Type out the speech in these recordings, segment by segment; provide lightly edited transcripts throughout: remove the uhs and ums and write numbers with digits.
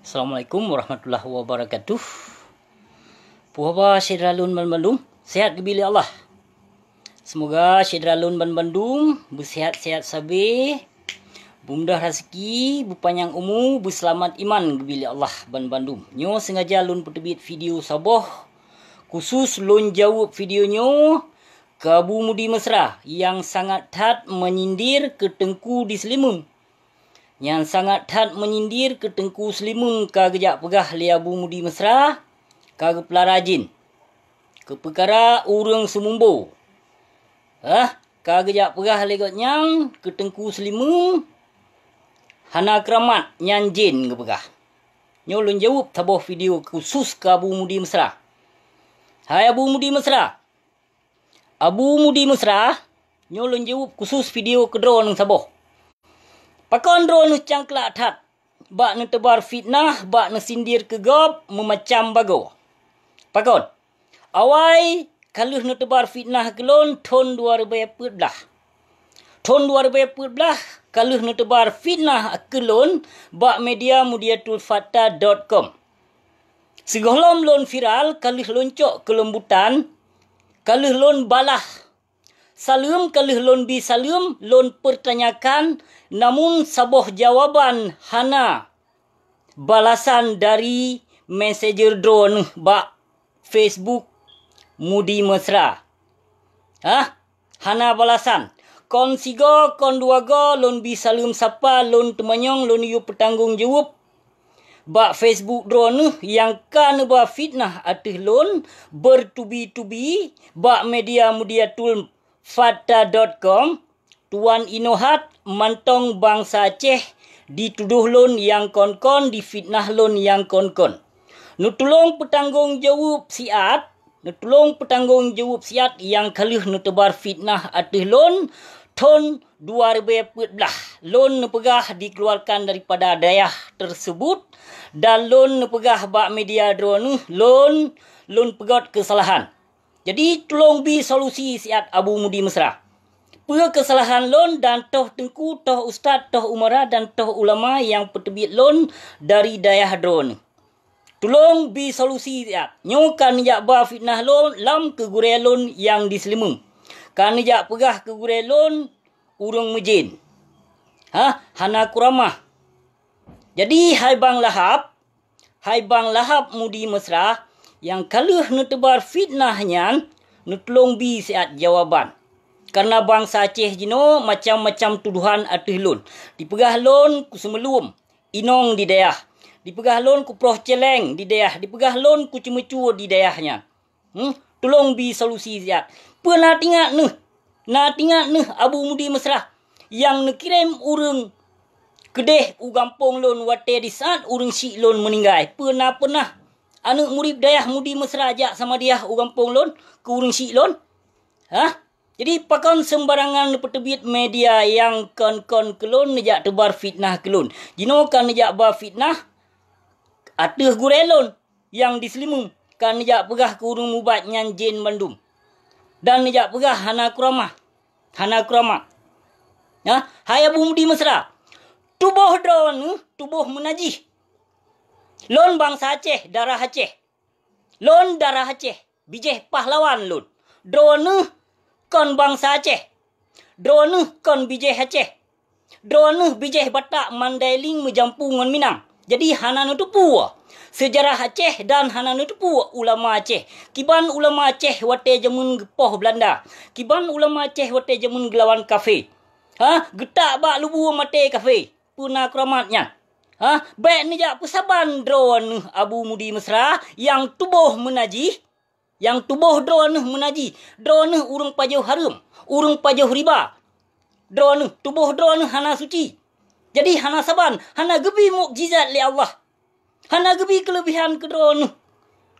Assalamualaikum warahmatullahi wabarakatuh. Puhaba Syedralun Bandung, sehat kebili Allah. Semoga Syedralun Bandung bersehat-sehat sabi, bumudah rezeki, berpanjang umur, berselamat iman kebili Allah Bandung. Nyo sengaja lun peterbit video saboh khusus lun jawab videonyo ke Abu Mudi Mesra yang sangat tat menyindir ke Tengku di Selimung. Yang sangat tat menyindir ke Tengku Selimung ka gejak pegah li Abu Mudi Mesra ka pelarajin ke perkara urang semumbo. Ka gejak pegah li nyang ke Tengku Selimung hana keramat nyan jin ke pegah. Nyo lun jawab taboh video khusus ke Abu Mudi Mesra. Hai Abu Mudi Mesra. Abu Mudi Mesra, nyo lun jawab khusus video kedro nang saboh. Pakon dro nu cangklak tat. Bak nu tebar fitnah, bak nu sindir ke gob, memacam bago. Pakon. Awai kaluh nu tebar fitnah kelon tahun 2014. Tahun 2014 kaluh nu tebar fitnah kelon bak media mudiatulfata.com. Segolom lon viral kaluh loncok ke lembutan, kaluh lon balah salam, kaluh lon bi salam, lon pertanyakan, namun saboh jawaban hana balasan dari messenger drone bak Facebook Mudi Mesra. Hana balasan. Kon sigo, kon dua go, lon bi salam sapa, lon temanyong, lon yu petanggung jawab bak Facebook drone yang kan ba fitnah atih lon bertubi-tubi bak media mudiatul fata.com. Tuan Inohat mantong bangsa Aceh dituduh lon yang kon-kon, difitnah lon yang kon-kon. Nutulong petanggung jawab siat, yang kaluh nutebar fitnah atih lon tahun 2014. Lon nepegah dikeluarkan daripada daerah tersebut dan lon nepegah bak media drone lon pegot kesalahan. Jadi tolong bi solusi siat Abu Mudi Mesra. Pe kesalahan lon dan toh tengku, toh ustaz, toh umara dan toh ulama yang peterbit lon dari daerah drone. Tolong bi solusi siat. Nyokan jak ba fitnah lon lam ke gure lon yang di Selimung. Kan jak pegah ke gure lon urang mejin. Hana kuramah. Jadi hai Bang Lahap Mudi Mesra, yang kaluh nu tebar fitnahnya, nu tolong bi siat jawaban. Karena bangsa Aceh jino macam-macam tuduhan atih lon. Dipegah lon ku semelum, inong di daerah. Dipegah lon ku proh celeng di daerah. Dipegah lon ku cemecu di daerahnya. Tolong bi solusi siat. Pernah tinggal Abu Mudi Mesra yang nekirim urang kedeh u gampong lon wate di saat urang si lon meninggal. Pernah anak murid dayah Mudi Mesra ajak sama dia u gampong lon ke urang si lon. Jadi pakon sembarangan peterbit media yang kon-kon kelon nejak tebar fitnah kelon. Jino kan nejak bar fitnah ateh gure lon yang di Selimung kan nejak pegah ke urang mubat nyan jin Bandung. Dan nejak pegah hana kuramah. Hai Abu Mudi Mesra. Tubuh drone, tubuh menajih. Lon bangsa Aceh, darah Aceh. Lon darah Aceh, bijih pahlawan lon. Drone kon bangsa Aceh. Drone kon bijih Aceh. Drone bijih Batak, Mandailing, Mejampu ngan Minang. Jadi hana nutupu sejarah Aceh dan hana nutupu ulama Aceh. Kiban ulama Aceh wate jamun gepoh Belanda. Kiban ulama Aceh wate jamun gelawan kafe. Getak bak lubu mate kafe. Puna keramatnya. Baik ni jak pesaban drone Abu Mudi Mesra yang tubuh menajih. Yang tubuh drone menajih. Drone urang pajau haram. Urang pajau riba. Drone, tubuh drone hana suci. Jadi hana saban. Hana gebi mukjizat li Allah. Hana gebi kelebihan ke drone.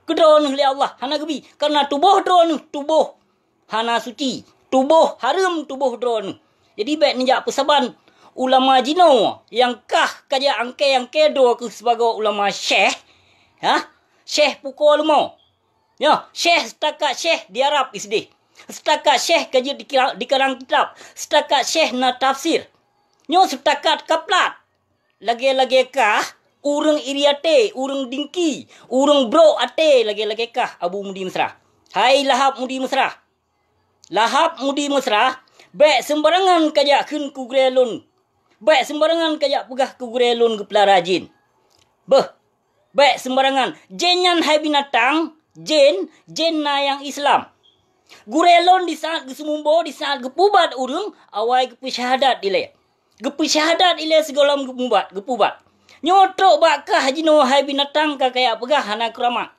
Ke drone li Allah. Hana gebi. Karena tubuh drone, tubuh hana suci. Tubuh haram, tubuh drone. Jadi baik ni jak pesaban ulama jino yang kah kaja angke yang kedo ke sebagai ulama syekh. Syekh pukul mo. Syekh setakat syekh di Arab isdih. Setakat syekh kaja di karang kitab. Setakat syekh na tafsir. Nyo setakat kaplat. Lagi-lagi kah urang iriate, urang dingki, urang bro ate lagi-lagi kah Abu Mudi Mesra. Hai Lahap Mudi Mesra. Lahap Mudi Mesra, baik sembarangan kajak kun ku grelun. Baik sembarangan kajak pegah ku grelun ke pelarajin. Baik sembarangan. Jenyan hai binatang, jen na yang Islam. Gurelon di saat gesumumbo, di saat gepubat urung, awai gepu syahadat ile. Gepu syahadat ile segolam gepubat. Nyotok bakah jino hai binatang ka kaya pegah hana keramat.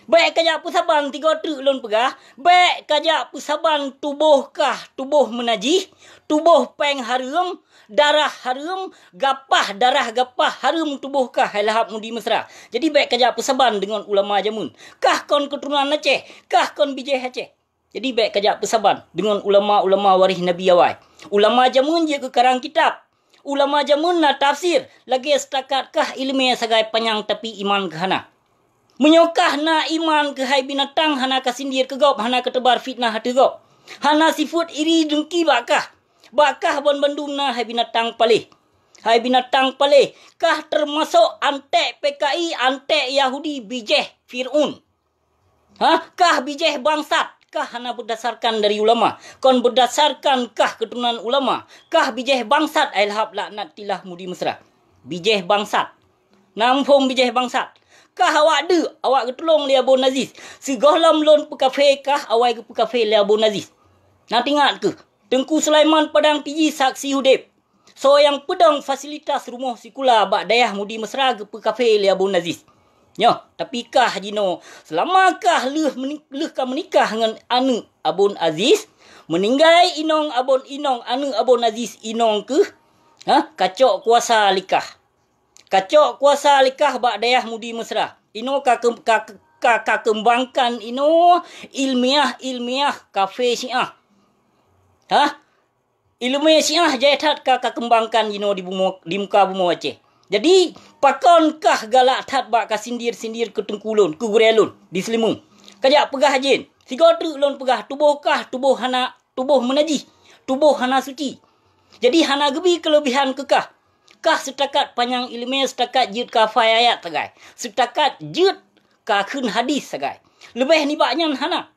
Baik kajak pusaban 3 truk lon pegah. Baik kajak pusaban tubuh menajih. Tubuh peng harum. Darah harum. Darah gapah harum tubuh kah hai Lahap Mudi Mesra. Jadi baik kajak pusaban dengan ulama jamun. Kah kon keturunan Aceh. Kah kon bijih Aceh. Jadi baik kajak pusaban dengan ulama-ulama warih Nabi awai. Ulama jamun je ke karang kitab. Ulama jamun na tafsir. Lagi setakat kah ilmiah sagai panyang tapi iman kehana. Menyokah na iman ke hai binatang hana kasindir ke gop hana ketebar fitnah hati gop. Hana sifut iri dengki bakah. Bakah bon bandung na hai binatang palih. Hai binatang palih kah termasuk antek PKI, antek Yahudi bijeh Fir'un. Kah bijeh bangsat. Kah hana berdasarkan dari ulama. Kon berdasarkan kah keturunan ulama. Kah bijeh bangsat ai Lahap laknatillah Mudi Mesra. Bijeh bangsat. Nampung bijeh bangsat. Kah awak getolong li Abun Aziz. Segolam lon pekafe kah awai ke pekafe li Abun Aziz. Nanti ingat ke? Tengku Sulaiman Padang Tiji saksi hudip. So yang pedang fasilitas rumah sikula bak dayah Mudi Mesra ke pekafe li Abun Aziz. Nyo, tapi kah jino selamakah leh kah menikah dengan anu Abun Aziz? Meninggai inong Abun inong anu Abun Aziz inong ke? Kacok kuasa likah. Kacok kuasa likah bak dayah Mudi Mesra. Ino kembangkan ino ilmiah kafe Syiah. Ilmiah Syiah jaitat kembangkan ino di muka bumi Aceh. Jadi pakonkah galak tat bak kasindir-sindir ke tengkulun, ke gurelun di Selimung. Kajak pegah jin. 3 truk lon pegah tubuh menajih, tubuh hana suci. Jadi hana gebi kelebihan kekah. Kah setakat panjang ilmiah setakat jid kafai ayat sagai. Setakat jid kakun hadis sagai. Lebih ni baknyan hana.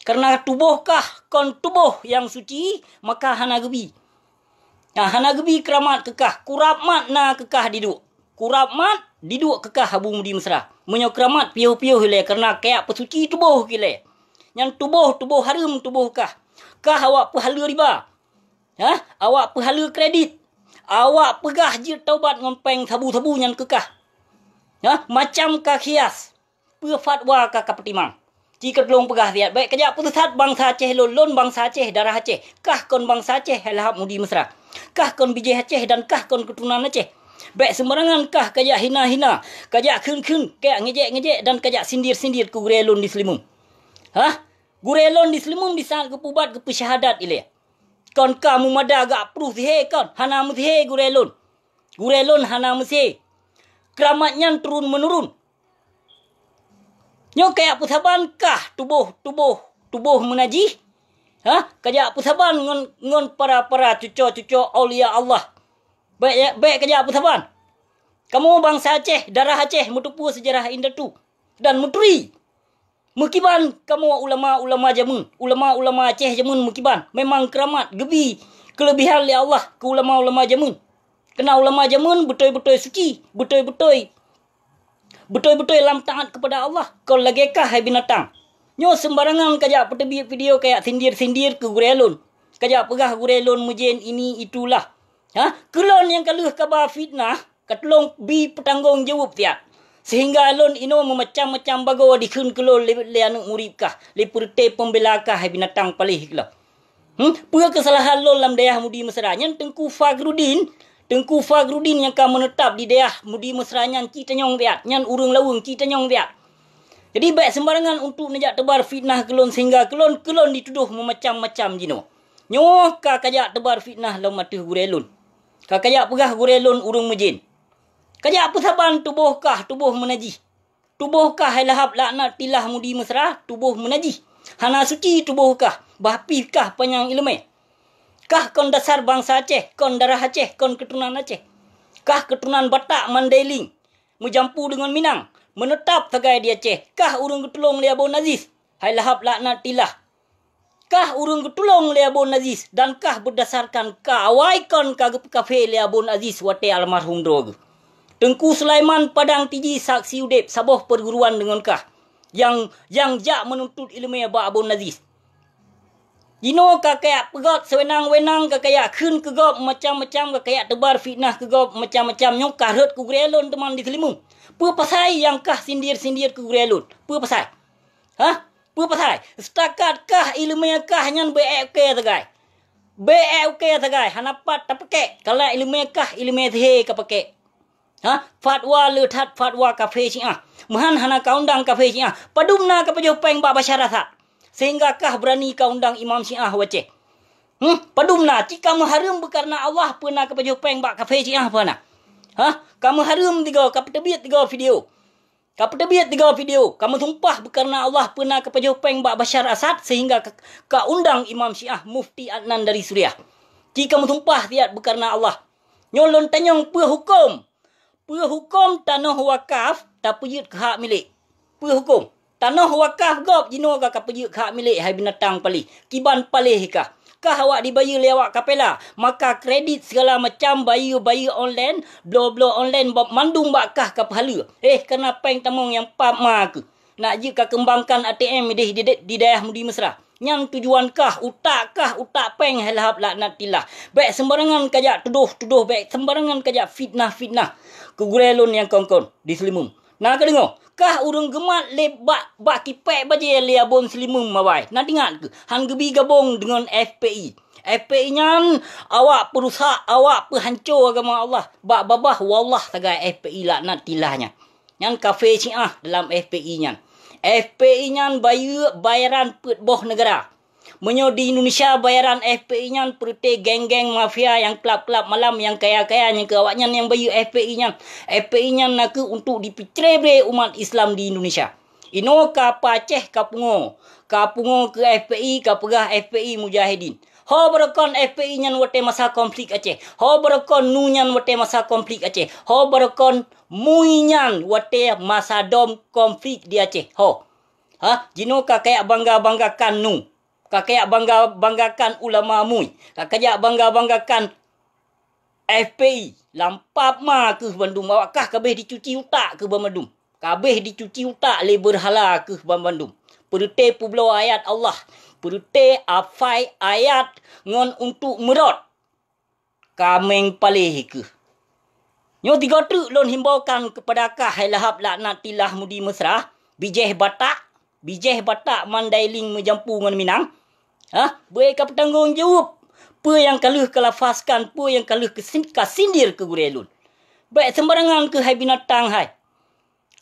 Karena tubuh kah kon tubuh yang suci maka hana gebi. Hana gebi keramat kekah. Kuramat na kekah diduk. Kuramat diduk kekah Abu Mudi Mesra. Menyo keramat piuh-piuh le karena kayak pesuci tubuh kile. Yang tubuh harum tubuh kah. Kah awak pahala riba. Awak pahala kredit. Awak pegah je taubat ngompeng sabu-sabu yang kekah. Macam kah hias. Fatwa kah kapetimang. Jika telung pegah lihat. Baik kejap putusat bangsa Aceh lon bangsa Aceh darah Aceh. Kah kon bangsa Aceh Lahap Mudi Mesra. Kah kon bijih Aceh dan kah kon keturunan Aceh. Baik sembarangan kah kajak hina-hina. Kajak kun-kun. Kayak ngejek-ngejek dan kajak sindir-sindir ke gurelon di Selimung. Gurelon di Selimung di saat kepubat ke pesyahadat ile. Kon kamu mada agak pruh sihe kon. Hana musihe gurelon. Gurelon hana musihe. Keramatnya turun menurun. Nyo kayak pusaban kah tubuh menajih. Kajak pusaban ngon para cucu aulia Allah. Baik kajak pusaban. Kamu bangsa Aceh, darah Aceh mutupu sejarah indah tu. Dan muturi. Mukiban kamu ulama jamun. Ulama Aceh jamun mukiban. Memang keramat gebi kelebihan li Allah ke ulama jamun. Kena ulama jamun betul-betul suci, betul-betul lam taat kepada Allah. Kau lagi kah hai binatang. Nyo sembarangan kajak pertebi video kayak sindir-sindir ke gurelon. Kajak pegah gurelon mujen ini itulah. Kelon yang kaluh kabar fitnah, katulong bi petanggung jawab tiap. Sehingga lon ino memacam-macam bago dikun kelon le anu muribkah, le purte pembelakah hai binatang palih kela. Pua kesalahan lon lam dayah Mudi Mesra nyan Tengku Fagrudin yang ka menetap di dayah Mudi Mesra nyan kita nyong tiap, nyan urung lawung kita nyong tiap. Jadi baik sembarangan untuk nejak tebar fitnah kelon sehingga kelon dituduh memacam-macam jino. Nyo ka kajak tebar fitnah lam matuh gurelon. Ka kajak pegah gurelon urung mejin. Kajak pusaban tubuh menajih. Tubuh kah hai Lahap laknatillah Mudi Mesra, tubuh menajih. Hana suci tubuh kah, bahpi kah panjang ilmu. Kah kon dasar bangsa Aceh, kon darah Aceh, kon keturunan Aceh. Kah keturunan Batak Mandailing menjampu dengan Minang, menetap tagai di Aceh. Kah urang ketulung li Abon Aziz? Hai lahap laknatillah. Kah urang ketulung li Abon Aziz? Dan kah berdasarkan kawaikan kafe li Abon Aziz wate almarhum drog. Tengku Sulaiman Padang Tiji saksi udip saboh perguruan dengan kah yang jak menuntut ilmu ba Abon Aziz. Jino kakak pegot sewenang-wenang kakak khun kegop macam-macam kakak tebar fitnah kegop macam-macam nyok karut ku grelon teman di Selimung. Pu pasai yang kah sindir-sindir ku grelon. Pu pasai. Ha? Pu pasai. Setakat kah ilmu yang kah nyan BFK tagai. BFK tagai hanapat tapake. Kalau ilmu kah ilmu the kapake. Ha? Fatwa letat fatwa kafe Syiah. Mahan hana kaundang kafe Syiah. Padumna kapajo peng ba masyarakat. Sehingga kah berani kau undang Imam Syiah waceh? Padumna, jika kamu harum karena Allah pernah kepada peng bak kafe Syiah pernah. Ha? Kamu harum tiga, kamu terbit tiga video. Kamu terbit tiga video. Kamu tumpah karena Allah pernah kepada peng bak Bashar Assad sehingga kau undang Imam Syiah Mufti Adnan dari Suriah. Jika kamu tumpah tiad karena Allah. Nyolon tanyong hukum. Hukum tanah wakaf tapi yut hak milik. Hukum. Tanah wakaf gop jino ka kapejuk hak milik hai binatang pali. Kiban palih kah? Kah awak dibayar lewat kapela? Maka kredit segala macam bayar online, blo online bab mandung bakah ka pahala. Kena peng tamong yang pama ke. Nak je ka kembangkan ATM di daerah Mudi Mesra. Yang tujuan kah utak peng halahap laknatillah. Baik sembarangan kajak tuduh baik sembarangan kajak fitnah. Kegurelon yang kongkon di Selimung. Nak dengar? Kah urang gemat le bak kipek baje le Abon Selimung mawai. Nak dengar ke? Han gebi gabung dengan FPI. FPI nyan awak perusak, awak pehancur agama Allah. Bak babah wallah tagai FPI laknatilahnya. Nyan kafe Syiah dalam FPI nyan. FPI nyan bayaran pet boh negara. Menyo di Indonesia bayaran FPI nyan perute geng-geng mafia yang klub-klub malam yang kaya-kaya yang ke awaknya yang bayu FPI nyan. FPI nyan nak untuk dipicrebre umat Islam di Indonesia. Ino ka Aceh ka Pungo ke FPI ka pegah FPI Mujahidin. Ho berakon FPI nyan wate masa konflik Aceh. Ho berakon nu nyan wate masa konflik Aceh. Ho berakon mui nyan wate masa dom konflik di Aceh. Ho. Ha, jino ka kayak bangga-banggakan nu. Kakak banggakan ulama mui. Kakak banggakan FPI. Lampap ma ke Bandung. Awakkah kabeh dicuci utak ke Bandung. Kabeh dicuci utak le berhala ke Bandung. Perute publo ayat Allah. Perute afai ayat ngon untuk merot. Kameng palih ke. Nyo tiga truk lon himbaukan kepada kah lahap laknatillah Mudi Mesra. Bijeh Batak Mandailing menjampu dengan Minang. Ha? Mereka bertanggungjawab. Apa yang kaluh kelafaskan, apa yang kaluh kasindir ke gurelun. Baik sembarangan ke hai binatang hai.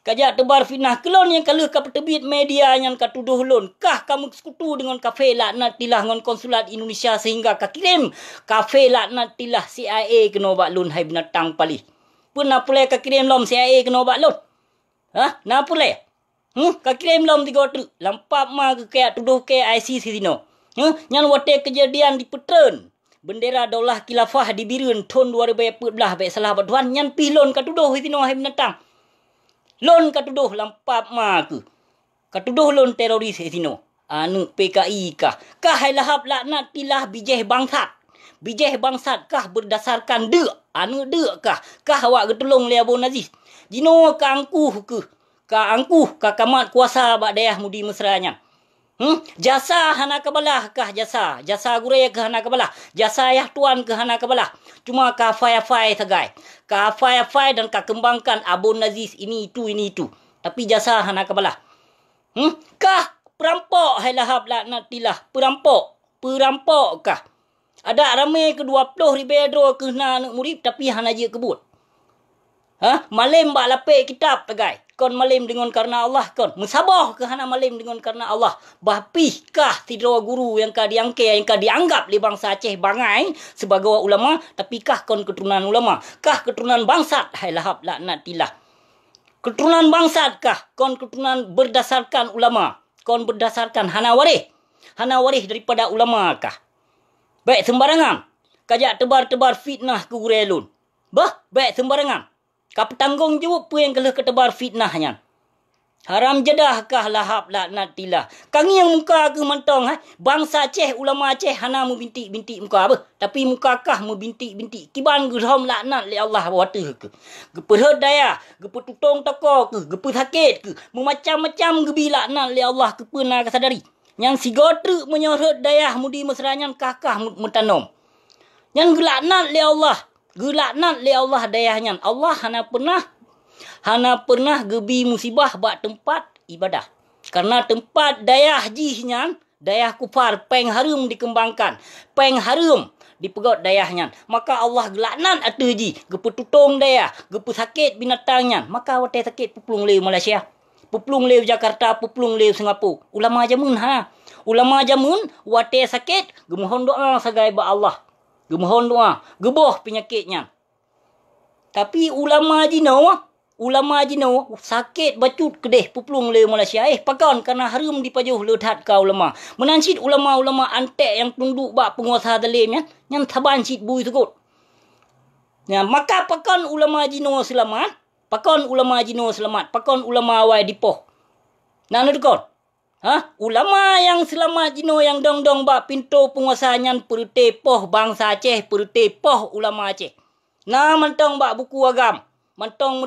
Kajak tebar fitnah kelon yang kaluh ka terbit media yang ka tuduh lon. Kah kamu sekutu dengan kafe laknatillah dengan konsulat Indonesia sehingga ka kirim kafe laknatillah CIA kena bak lon hai binatang palih. Pernah pulai ka kirim lom CIA kena bak lon. Ha? Na pulai? Ka kirim lom 3 truk. Lampap ma ke kayak tuduh ke ICC sino. Yang wate kejadian di Petren. Bendera Daulah Khilafah di Birun tahun 2014 baik salah batuan yang pilon katuduh sino hai binatang. Lon katuduh lampap ma ke. Katuduh lon teroris sino. Anu PKI kah? Kah hai lahap laknatillah bijeh bangsat kah berdasarkan anu kah? Kah awak getulung le Abon Aziz. Jino ka angkuh ke. Ka kamat kuasa bak daerah Mudi Mesra nya. Jasa hana kabalah kah jasa guraya ke hana kabalah, jasa ayah tuan ke hana kabalah. Cuma ka fai tagai. Ka fai dan ka kembangkan Abon Aziz ini itu. Tapi jasa hana kabalah. Kah perampok hai lahap laknatillah, perampok kah? Ada ramai ke 20 ribu ke nak murid tapi hana je kebut. Ha? Malim bak lapik kitab tagai. Kon malim dengan karena Allah kon. Musabah ke hana malim dengan karena Allah. Bapih kah tidra guru yang ka dianggap li bangsa Aceh bangai sebagai ulama. Tapi kah kon keturunan ulama. Kah keturunan bangsat. Hai lahap laknatillah. Keturunan bangsat kah? Kon keturunan berdasarkan ulama. Kon berdasarkan hana warih. Hana warih daripada ulama kah? Baik sembarangan. Kajak tebar-tebar fitnah ke gurelun. baik sembarangan. Ka petanggung jawab apa yang kelah ketebar fitnahnya. Haram jedah kah lahap laknat tilah. Kang yang muka ke mantong bangsa Aceh, ulama Aceh hana mu bintik-bintik muka apa. Tapi muka kah mu bintik-bintik. Kiban geram laknat li Allah wata ke. Geperhad daya, gepertutong toko ke, geperhakit ke. Memacam-macam gebi laknat li Allah ke pernah kesadari. Yang si gotruk menyorot daya mudi mesranyan kakah mutanom. Yang gelaknat li Allah. Gelaknat li Allah dayahnya. Allah hana pernah gebi musibah bak tempat ibadah. Karena tempat dayah jihnya, dayah kufar, peng harum dikembangkan. Peng harum dipegot dayahnya. Maka Allah gelaknat atu ji. Gepetutong dayah, gepesakit binatangnya. Maka wate sakit puplung lew Malaysia. Puplung lew Jakarta, puplung lew Singapura. Ulama jamun Ulama jamun wate sakit, gemohon doa sagai ba Allah. Gemohon doa, geboh penyakitnya. Tapi ulama jino sakit bacut kedeh puplung le Malaysia pakon karena harum dipajuh leuthat ka ulama. Menansit ulama-ulama antek yang tunduk bak penguasa zalim yang taban sit bui tegut. Ya, maka pakon ulama jino selamat, pakon ulama awai dipoh. Nanu dekon. Ulama yang selamat jino yang dong-dong bak pintu penguasa nyan perute poh bangsa Aceh, perute poh ulama Aceh. Nah mantong bak buku agam. Mantong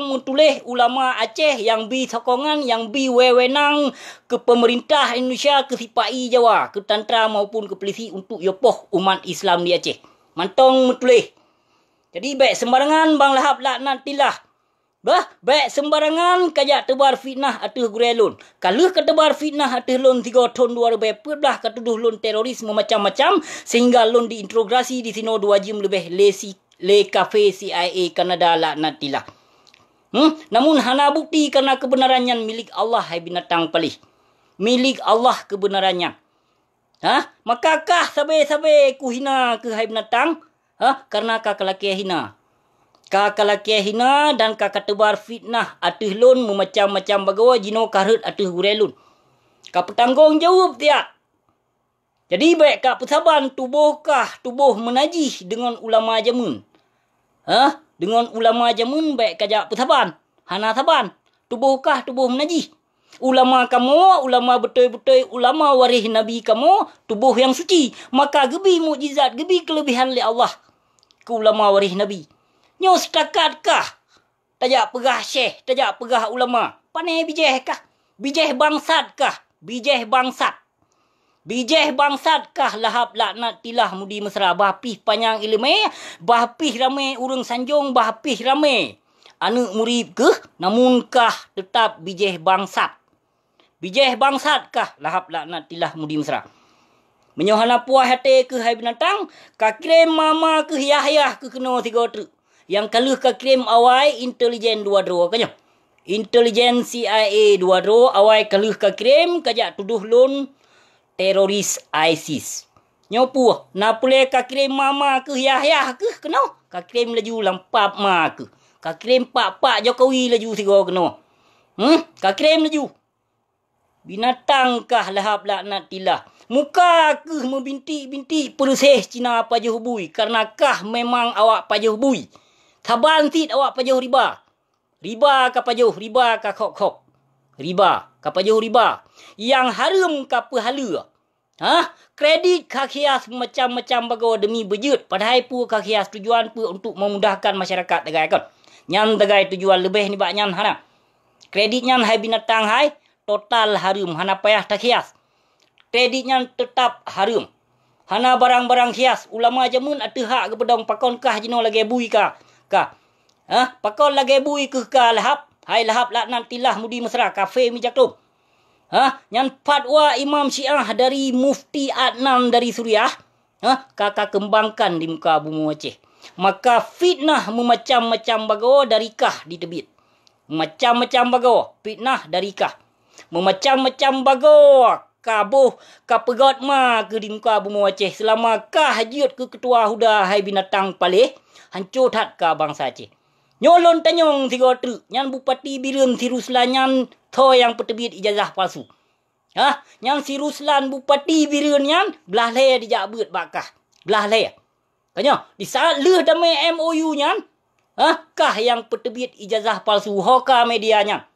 mentulih ulama Aceh yang bi sokongan, yang bi wewenang ke pemerintah Indonesia, ke sipai Jawa, ke tentera maupun ke polisi untuk yopoh umat Islam di Aceh. Mantong mentulih. Jadi baik sembarangan bang lahap laknat tilah. Baik sembarangan kajak tebar fitnah atuh gurelun. Kalau ketebar fitnah atuh lon 3 tahun 2014 katuduh lon terorisme macam-macam sehingga lon diintrogasi di sino 2 jam lebih le kafe CIA Kanada laknat tilah. Namun hana bukti karena kebenarannya milik Allah hai binatang palih. Milik Allah kebenarannya. Maka kah sabe-sabe ku hina ke hai binatang? Karena kah kelaki hina. Kah kelaki hina dan kah ketebar fitnah atuh lon memacam-macam bagawa jino karut atuh gurelun. Kah petanggung jawab tiap. Jadi baik kah pesaban tubuh menajih dengan ulama jamun. Dengan ulama jamun baik kajak pesaban. Hana saban. Tubuh menajih. Ulama kamu, ulama betul-betul, ulama warih Nabi kamu, tubuh yang suci. Maka gebi mukjizat, gebi kelebihan li Allah. Ke ulama warih Nabi. Nyo setakat kah? Tajak pegah syekh, tajak pegah ulama. Panai bijeh kah? Bijeh bangsat kah? Bijeh bangsat kah lahap laknat tilah mudi mesra bahpih panjang ilmu bahpih ramai urang sanjung bahpih ramai anak murid ke namun kah tetap bijeh bangsat kah lahap laknat tilah mudi mesra menyohana puah hati ke hai binatang ka kirim mama ke yahya ke kena 3 truk yang kaluh ka kirim awai intelijen 2 kanyo intelijen CIA 2 awai kaluh ka kirim kajak tuduh lon teroris ISIS. Nyopu, na pule ka kirim mama ke Yahya ke kena. Ka kirim laju lampap ma ke. Ka kirim pak Jokowi laju sigo kena. Ka kirim laju. Binatang kah lahap laknat tilah. Muka ke membintik-bintik persih Cina pajuh bui. Karena kah memang awak pajuh bui. Taban tit awak pajuh riba. Riba ka pajuh, riba ka kok. Riba, kapajuh riba. Yang harum ka pahala. Kredit kakias macam-macam bagawa demi bejut. Padahal pu kakias tujuan pu untuk memudahkan masyarakat tegai kan. Nyan tegai tujuan lebih ni bak nyan hana. Kredit nyan hai binatang hai total harum hana payah takias. Kredit nyan tetap harum. Hana barang-barang hias. Ulama jamun atuh hak ke pedong pakon kah jino lagi bui ka. Pakon lagi bui ke ka lahap. Hai lahap laknat tilah mudi mesra kafe mijak tu. Yang fatwa Imam Syiah dari Mufti Adnan dari Suriah. Kakak kembangkan di muka bumi Aceh. Maka fitnah memacam-macam bagawa dari kah ditebit. Macam-macam bagawa fitnah dari kah. Memacam-macam bagawa kabuh kapegot ma ke di muka bumi Aceh. Selama kah hajiat ke ketua huda hai binatang palih. Hancur hat ka bangsa Aceh. Nyolon tanyong 3 truk. Nyan Bupati Biren si Ruslan nyan tho yang petebit ijazah palsu. Nyan si Ruslan Bupati Biren nyan belah le dijak beut bakah. Belah le. Kanya, di saat leh damai MOU nya, kah yang peterbit ijazah palsu hoka medianya?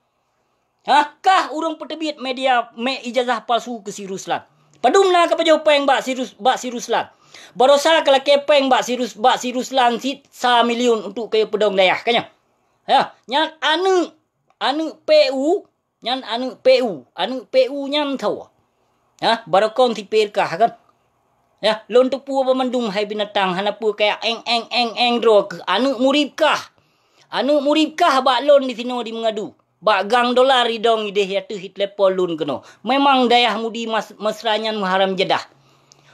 Kah urang peterbit media ijazah palsu ke si Ruslan? Padumna ka pajau peng bak si Ruslan. Barosa kalau kepeng bak si Ruslan sit 1 million untuk kaya pedong dayah kanya. Ya, nyan anu PU, anu PU nyan tahu. Barakon ti perkah kan. Ya, lon tu pu pemandung hai binatang hana pu kaya eng drog anu muribkah bak lon di sino di mengadu bak gang dolar idong ide ya tu hit lepol lun keno memang dayah mudi mesranyan muharam jedah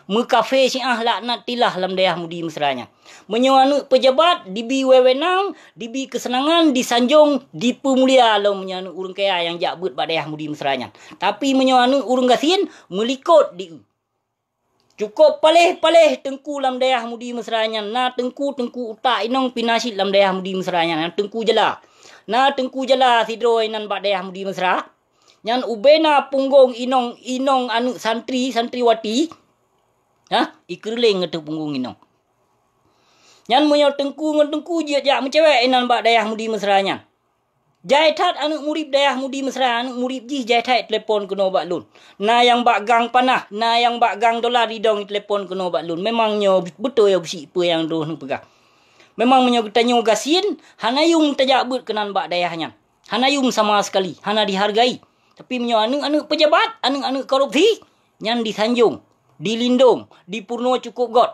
mu kafe si laknat tilah lam dayah mudi mesranya menyo anu pejabat dibi wewenang dibi kesenangan disanjung di pemulia lo menyo anu urang kaya yang jak but bak dayah mudi mesranya tapi menyo anu urang gasin melikot di cukup paleh tengku lam dayah mudi mesranya na tengku utak inong pinasit lam dayah mudi mesranya na tengku jela sidro inan bak dayah mudi mesra nyan ubena punggung inong anu santriwati ikerling ngetu punggung inong nyan menyo tengku je jak mencewek inan bak dayah mudi mesranya jai tat anu murib dayah mudi mesra anu murib ji jai tat telepon keno bak lun na yang bak gang panah na yang bak gang dolar didong telepon keno bak lun memangnya betul ya besi apa yang doh nu pegah memang menyo tanyo gasin hanayung tajak but kenan bak dayahnya hanayung sama sekali hana dihargai tapi menyo anu pejabat anu korupsi nyan disanjung dilindung dipurno cukup got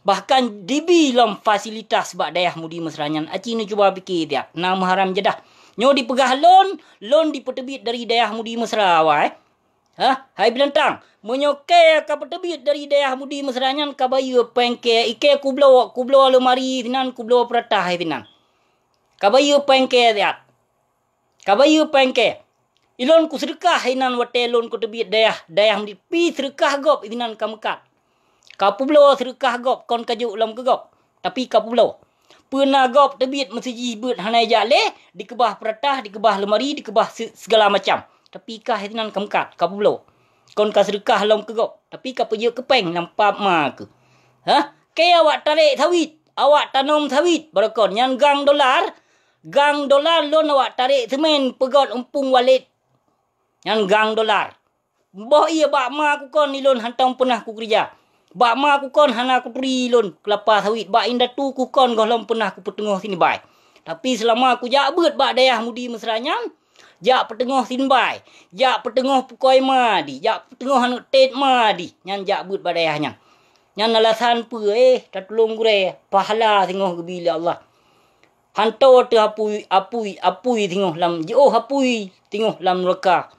bahkan dibi lam fasilitas bak dayah mudi mesranyan aci ni cuba fikir dia na haram jedah nyo dipegah lon dipeterbit dari dayah mudi mesra wai hai binatang menyo ke ka peterbit dari dayah mudi mesranyan ka bayu pengke ike kublo lemari tinan kublo peratah hai tinan ka bayu pengke dia ka bayu pengke ilon ku sedekah hinan wate lon ku terbit dayah mudi pi sedekah gop tinan ka mekat ka publo sedekah gop kon kajuk lam ke gop tapi ka publo pernah gop terbit mesti jibut hanai jale dikebah peratah dikebah lemari dikebah segala macam tapi kah hitinan kemkat ka publo kon ka sedekah lam ke gop tapi ka peje kepeng nampak ma ke ke awak tarik sawit awak tanam sawit barakon yang gang dolar lon awak tarik semen pegot empung walid yang gang dolar boh iya bak ma ku kon ilon hantang pernah ku kerja bak ma ku kon hana ku turi lon kelapa sawit bak indah tu ku kon golom pernah ku petengah sini bai tapi selama aku jak beut bak dayah mudi mesranya jak petengah sini bai jak petengah pukoi madi jak petengah anu tet madi nyan jak beut bak dayahnya nyan alasan pu tak tolong gure pahala tengah gebila Allah hanto tu apui tengah lam apui tengah lam neraka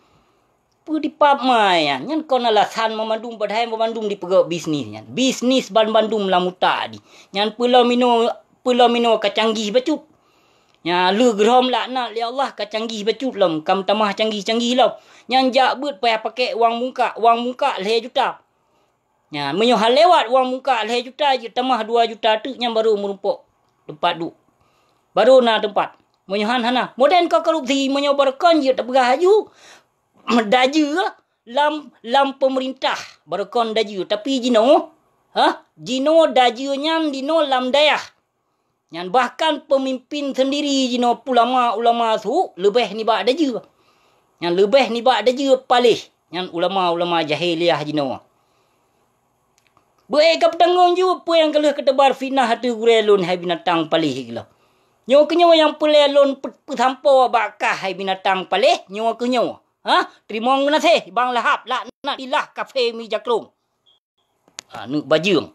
pu di pap maya nyan kon alasan memandung padahal memandung di pegawai bisnis nyan bisnis bandung lamuta di nyan pulau mino kacanggih bacut nya lu gerom laknat ya Allah kacanggih bacut lam kam tamah canggih lam nyan jak beut payah pakai wang muka 2 juta nya menyo hal lewat wang muka 2 juta je tamah 2 juta tu nyan baru merumpok tempat du baru na tempat menyo hana moden ka korupsi menyo berkon je tak pegah haju daju lam pemerintah berkon daju tapi jino daju nyan dino lam dayah nyan bahkan pemimpin sendiri jino ulama tu lebih ni bak daju nyan lebih ni bak daju palih nyan ulama jahiliah jino buai ka petanggung ju apa yang keleh ketebar fitnah hatu gurelun hai binatang palih gila nyo kenyo yang pelelon petampo bakah hai binatang palih nyo kenyo terima kasih bang lahap laknat ilah kafe mi jaklung nu bajung